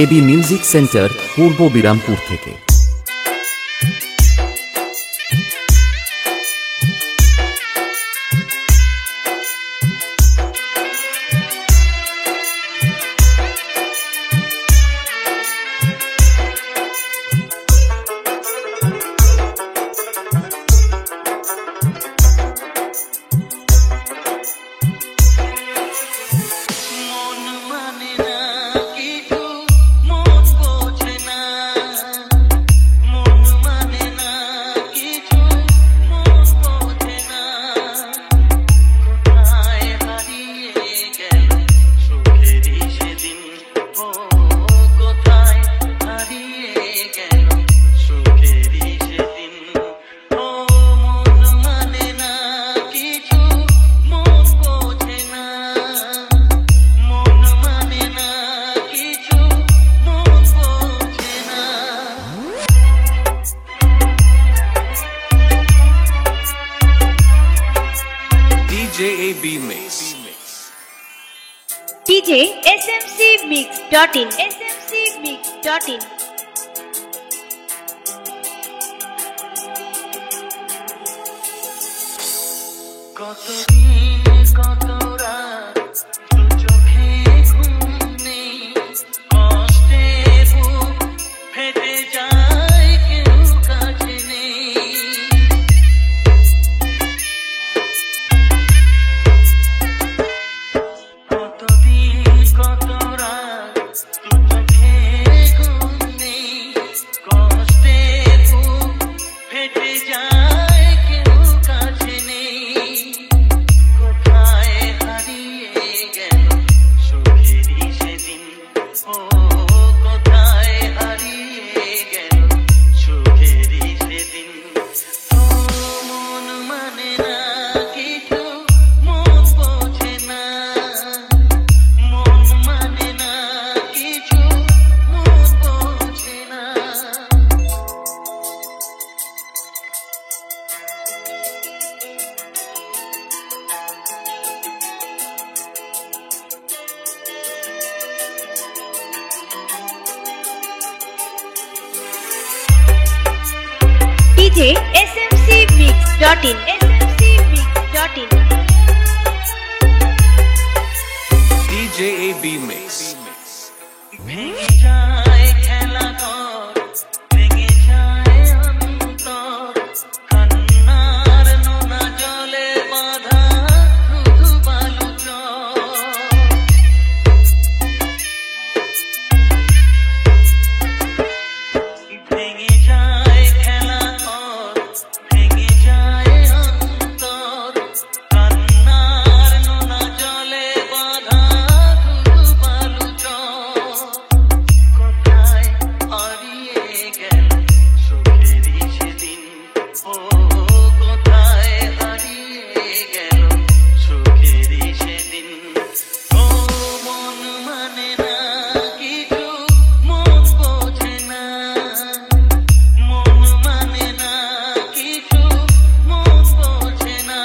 AB music centre, পূর্ব বিরামপুর থেকে। DJ smcmix.in smcmix.in কতদিন কত রাত চোখে ঘুম নেই, কষ্টে বুক ফেটে যায়, কেউ কাছে নেই। কতদিন কত রাত চোখে ঘুম নেই, কষ্টে বুক ফেটে যায়, কেউ কাছে নেই। কোথায় হারিয়ে গেল সুখেরই সেদিন, ও কোথায় হারিয়ে গেল সুখেরই সেদিন। ও মন মানে না কিছু, মন বোঝে না, মন মানে না কিছু, মন বোঝে না। DJ smcmix.in smcmix.in DJ AB Mix। ভেঙে যায় খেলা ঘর, ভেঙে যায় অন্তর, কান্নার নোনা জলে বাঁধা শুধু বালু চর। ভেঙে যায় খেলা ঘর, ভেঙে যায় অন্তর, কান্নার নোনা জলে বাঁধা শুধু বালু চর। কোথায় হারিয়ে গেল সুখেরই সেদিন, ও কোথায় হারিয়ে গেল সুখেরই সেদিন। ও মন মানে না কিছু, মন বোঝে না, মন মানে না কিছু, মন বোঝে না।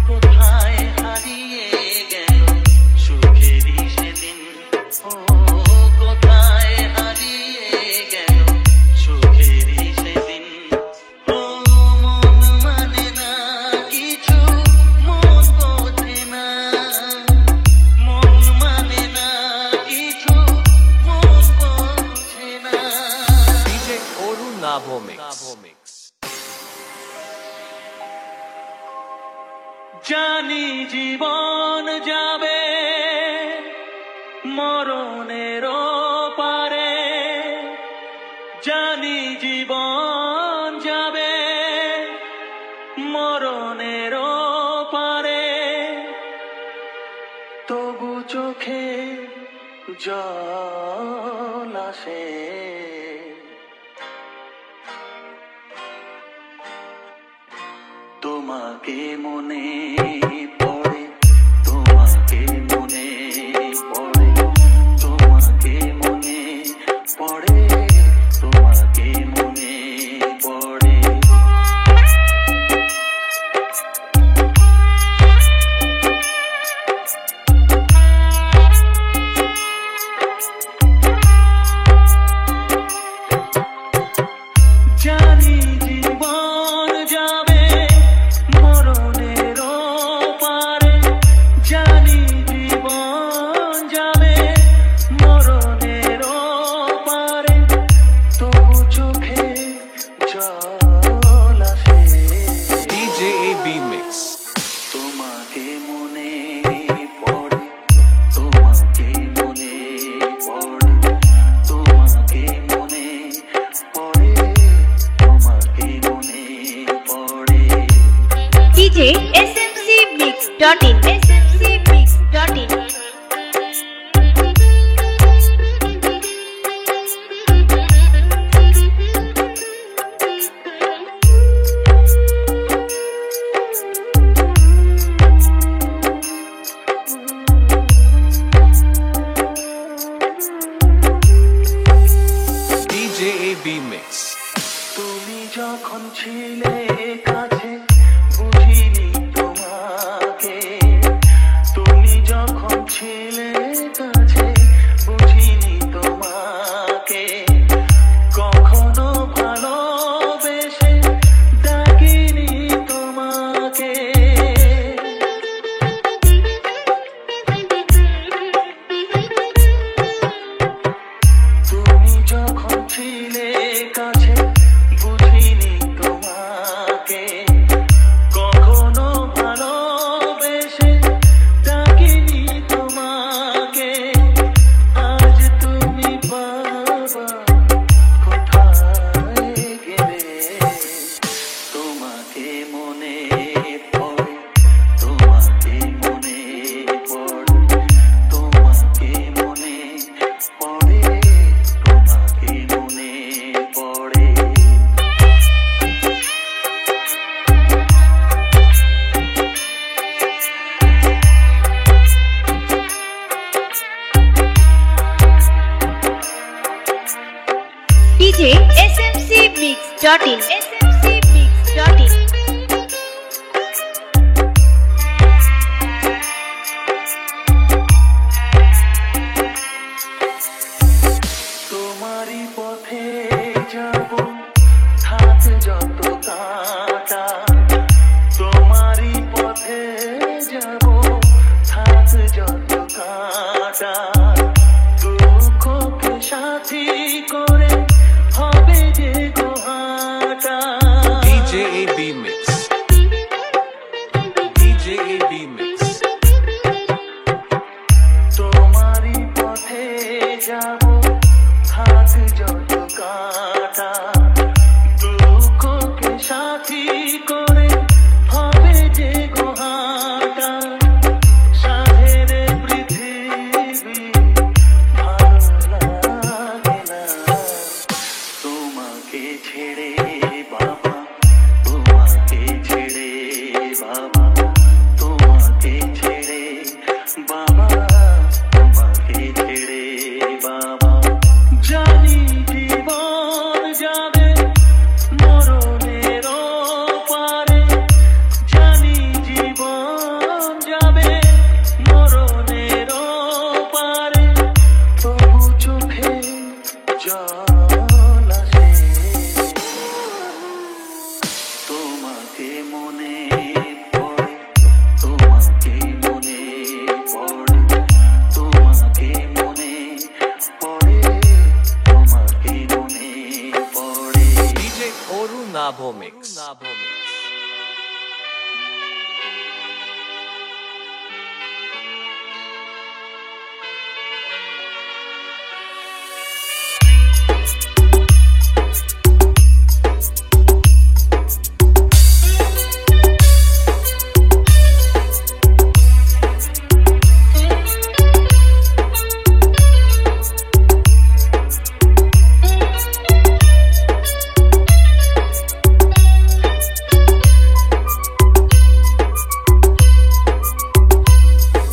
কোথায় হারিয়ে গেল সুখেরই সেদিন, ও কোথায় হারিয়ে গেল সুখেরই সেদিন। ও মন মানে না কিছু, মন বোঝে না, মন মানে না কিছু, মন বোঝে না। DJ Navo Mix। জানি জীবন যাবে মরণের পারে, জানি জীবন যাবে মরণের পারে, তবু চোখে জল আসে। তোমাকে মনে পড়ে, তোমাকে মনে পড়ে, তোমাকে মনে পড়ে, তোমাকে মনে পড়ে। smcmix.in smcmix.in তোমারই পথে যাব থাক যত কাঁটা তোমারই পথে যাব থাক যত কাঁটা দুঃখকে সাথী করে হবে যে Gohata DJ AB Mix. DJ AB Mix. তোমারই পথে যাব থাক যত কাঁটা দুঃখকে সাথী করে হবে যে গোহাটা সাধের পৃথিবী ভালো লাগে না তোমাকে ছেড়ে বাবা তোমাকে ছেড়ে বাবা তোমাকে ছেড়ে বাবা তোমাকে ছেড়ে বাবা জানি জীবন যাবে মরণের পারে জানি জীবন যাবে মরণের পারে তবু চোখে জল আসে তোমাকে মনে পড়ে তোমাকে মনে পড়ে তোমাকে মনে পড়ে তোমাকে মনে পড়ে DJ Oru Nabo Mix.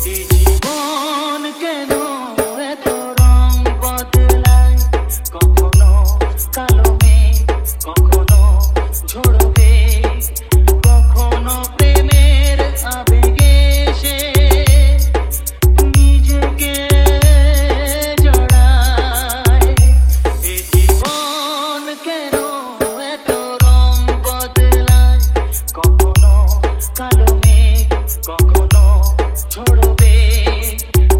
এই জীবন কেন এত রং বদলায় কখনো কালো মেঘ কখনো ঝরবে কখনো প্রেমের আবেগে সে নিজেকে জড়ায় এই জীবন কেন এত রং বদলায় কখনো কালো মেঘ কখনো ঝরবে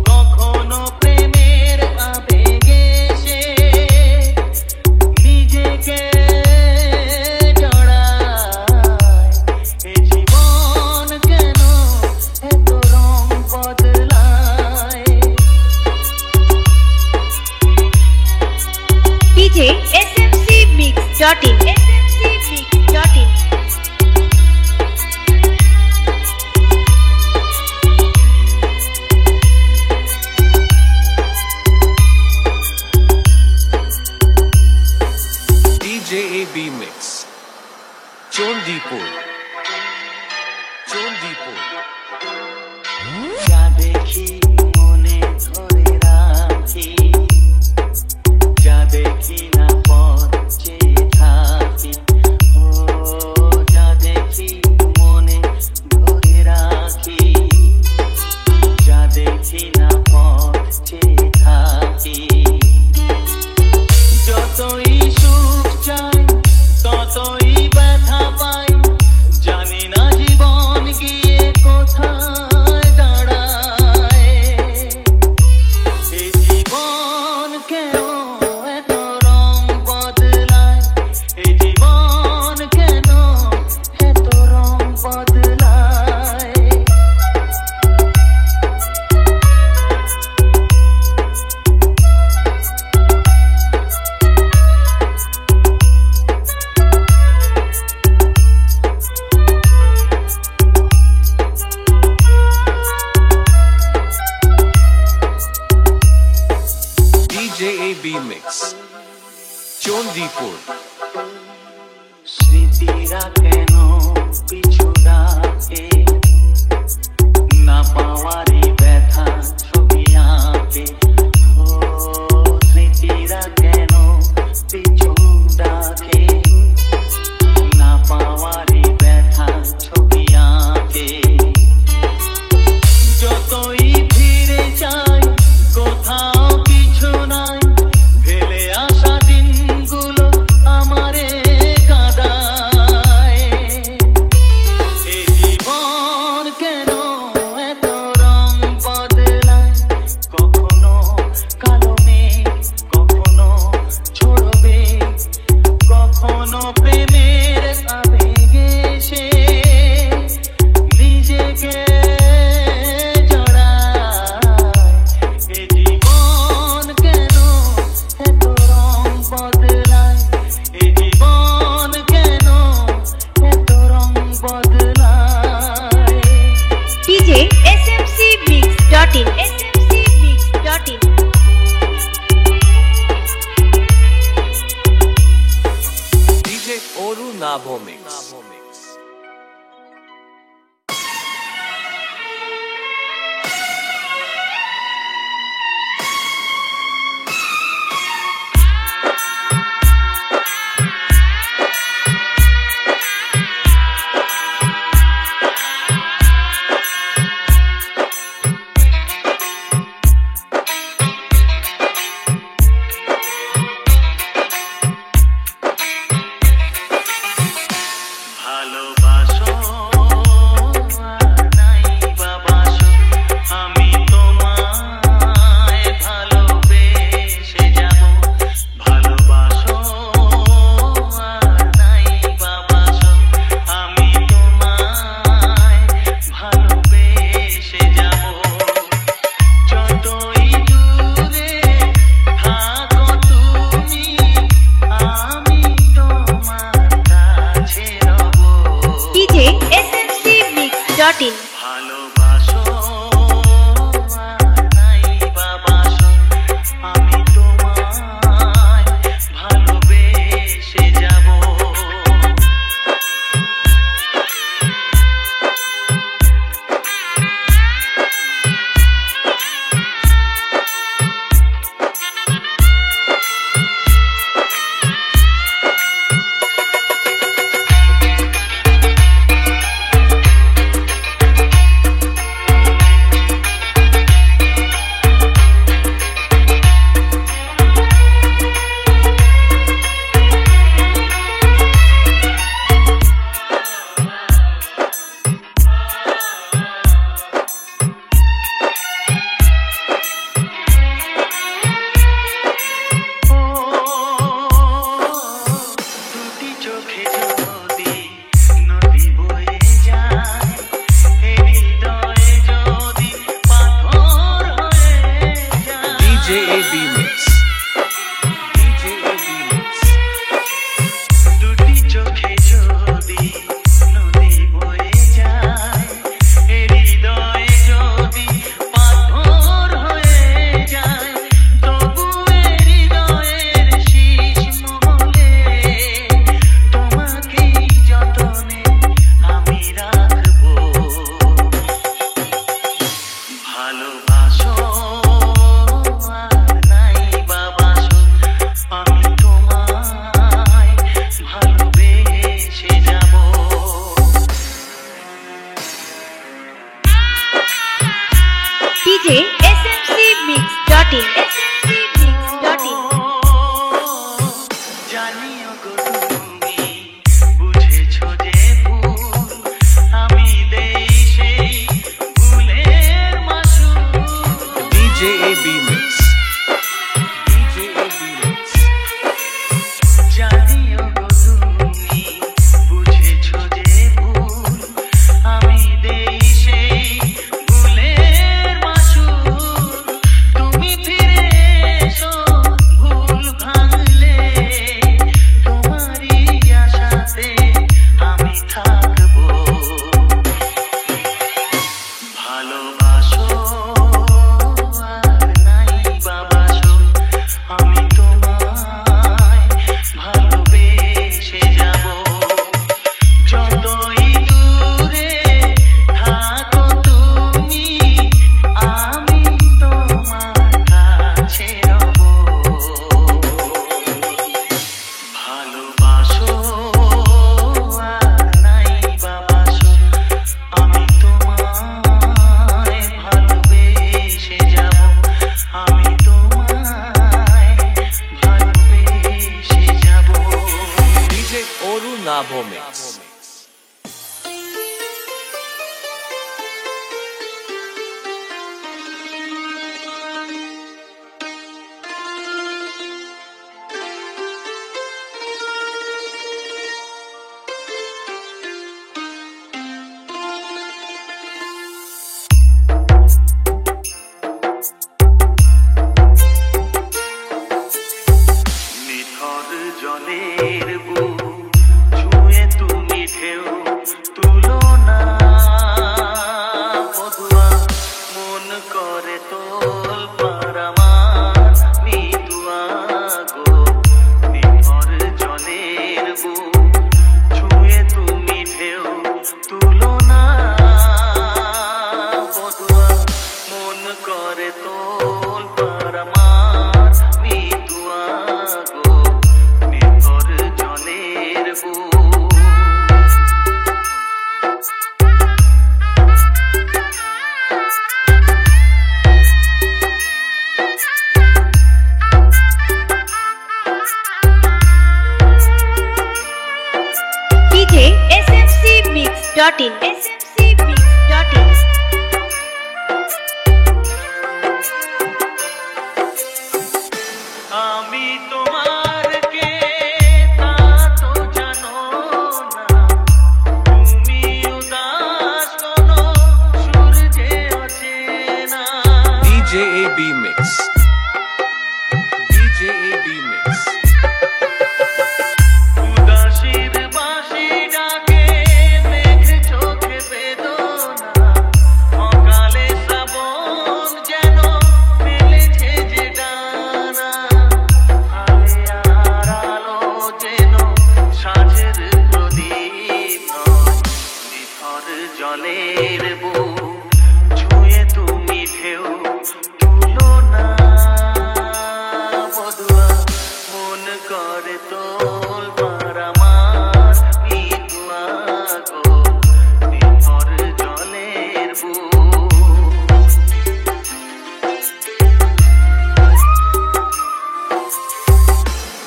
কখনো প্রেমের আবেগে সে নিজেকে জড়ায় এই জীবন কেন এত রং বদলায় DJ smcmix.in smcmix.in DJ AB Mix. Chondipur. Chondipur. যা দেখি মনে ধরে রাখি যা দেখি না পথ চেয়ে থাকি ও যা দেখি মনে ধরে রাখি যা দেখি না পথ চেয়ে থাকি যতই সুখ চাই ততই ব্যথা পাই জানি না জীবন গিয়ে কোথায় দাঁড়ায় এই জীবন কেন এত রং বদলায় এই জীবন কেন এত রং বদলায় DJ AB Mix. Chondipur. স্মৃতিরা কেন পিছু ডাকে না পাওয়ারই ব্যথা ছবি আঁকে ও স্মৃতিরা কেন পিছু ডাকে DJ AB Mix. DJ AB Mix. দুটি চোখে যদি নদী বয়ে যায়, এ হৃদয়ে যদি পাথর হয়ে যায়, তবু এ হৃদয়ের শীষ মহলে তোমাকেই যতনে আমি রাখবো। ভালোবাসো আর নাই বাবাসো, আমি তোমায় ভালোবেসে যাব। DJ smcmix.in smcmix.in জানিও গো তুমি বুঝেছো যে ভুল, আমি দেই সেই ভুলের মাসুল। DJ AB Mix. DJ AB Mix. জানিও গো তুমি বুঝেছো যে ভুল, আমি দেই সেই ভুলের মাসুল। তুমি ফিরে এসো ভুল ভাঙলে, তোমারই আশাতে আমি থাকবো। ভালোবাসো আর নাই বাবাসো, আমি তোমায় ভালোবেসে যাব। যতই দূরে থাকো তুমি, আমি তোমার কাছে রব। ভালোবাসো আর নাই বাবাসো, আমি তোমায় ভালোবেসে যাব। আমি তোমায় ভালোবেসে যাব। DJ Oru Nabho Mix. নিথর জলের বুক ছুঁয়ে তুমি ঢেউ তুলো না বধুয়া, মন করে তোল পারামার মিতুয়া গো। নিথর জলের বুক ছুঁয়ে তুমি ঢেউ তুলো না বধুয়া, মন করে তোল পারামার মিতুয়া গো। নিথর জলের বুক DJ smcmix.in smcmix.in আমি তোমার কে তা তো জানো না, তুমি উদাস কোনো সূর্যে অচেনা। DJ AB Mix. DJ AB Mix. উদাসীর বাঁশি ডাকে মেঘ চোখে বেদনা, অকালে শ্রাবণ যেন মেলেছে যে ডানা। আলে আর আলো যেন সাঁঝের প্রদীপ নয়, নিথর জলের বুক ছুঁয়ে তুমি ঢেউ তুলো না বধুয়া, মন করে তোল পারামার মিতুয়া গো। নিথর জলের বুক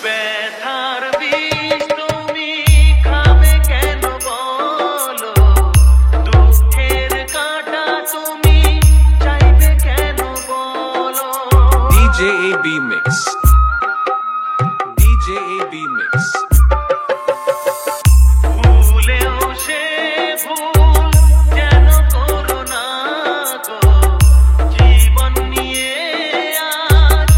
ব্যথার বিষ তুমি খাবে কেন বলো, দুঃখের কাঁটা তুমি চাইবে কেন বলো। DJ AB Mix. DJ AB Mix. ভুলেও সে ভুল যেন করো না গো, জীবন নিয়ে আজ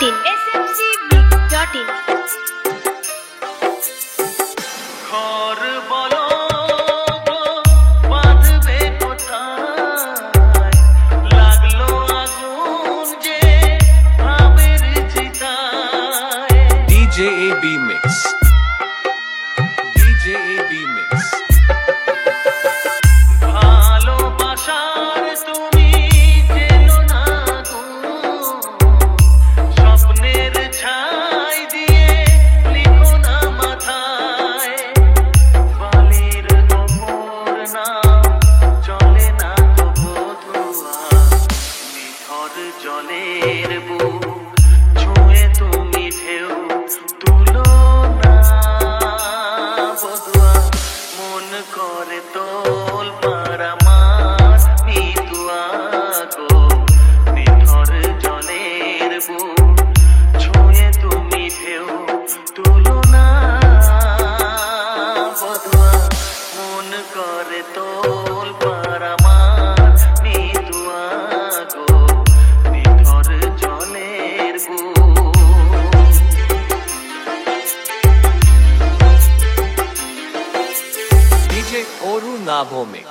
smcmix.in smcmix.in ঘর বলো গো বাঁধবে কোথায় লাগলো আগুন যে ভাবের চিতায় DJ AB Mix. DJ AB Mix. ভালোবাসার তুমি চেনো না গো স্বপ্নের ছাই দিয়ে লিখো না মাথায় বালির ওপর নাম চলে না তো বধুয়া নিথর জলের বুক ছুঁয়ে তুমি ঢেউ তুলো না বধুয়া মন করে তোল পারামার মিতুয়া গো নিথর জলের বুক ছুঁয়ে তুমি ঢেউ তুলো না বধুয়া মন করে তোল পারামার মিতুয়া গো নিথর জলের বুক DJ Oru Navo Mix.